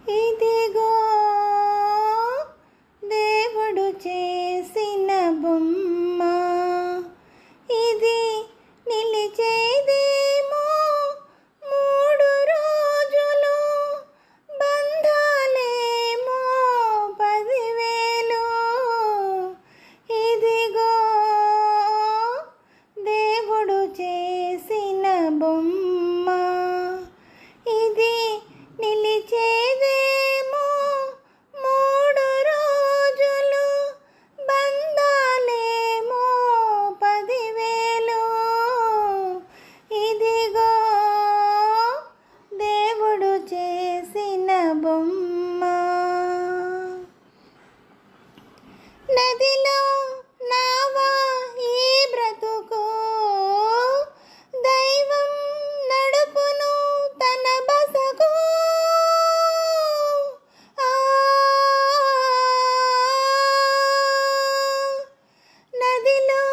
ఇదిగో దేవుడు చేసిన బొమ్మ, ఇది నిలిచేదేమో 3 రోజులు, బంధాలేమో 10,000. ఇదిగో దేవుడు చేసిన బొమ్మ, ఇది నిలిచేదేమో 3 రోజులు, బంధాలేమో 10,000. ఇదిగో దేవుడు చేసిన బొమ్మ. నదిలో నావా ఈ బ్రతుకు, దైవం నడుపును తన బసకు. నదిలో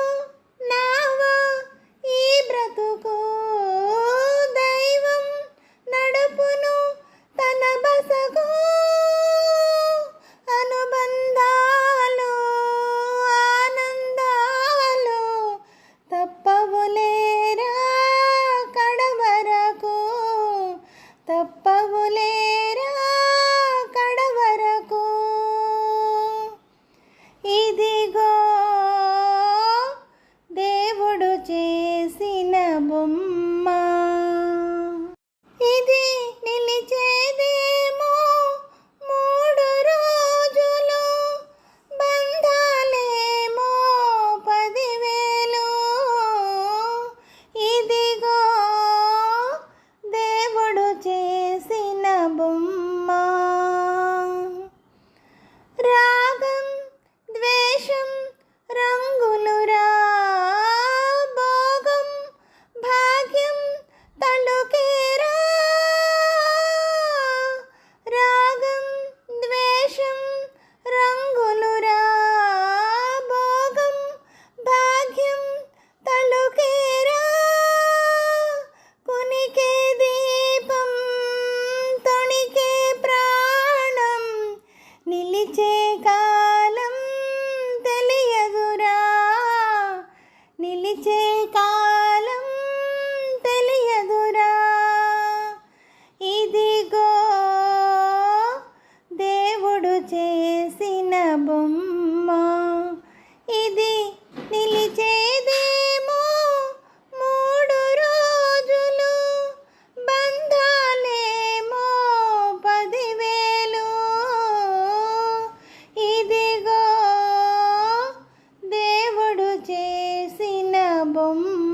నావా ఈ బ్రతుకు, దైవం నడుపును తన బసకు. అనుబంధాలు ఆనందాలు తప్పవులేరా కడవరకు, తప్పవులేరా కడవరకు. ఇదిగో దేవుడు చేసిన బొమ్మ, ఇది నిలిచేదేమో 3 రోజులు, బంధాలేమో 10,000. ఇదిగో దేవుడు చేసిన బొమ్మ. రాగం ద్వేషం రంగులురా, భోగం భాగ్యం తలుకేరా. రాగం ద్వేషం రంగులురా, భోగం భాగ్యం తలుకేరా. కునికే దీపం తొణికే ప్రాణం, నిలిచే కాలం తెలియదురా, నిలిచే కాలం తెలియదురా. ఇదిగో దేవుడు చేసిన బొమ్మ, ఇది నిలిచేదేమో 3 రోజులు, బంధాలేమో 10,000. ఇదిగో దేవుడు చేసిన బొమ్మ.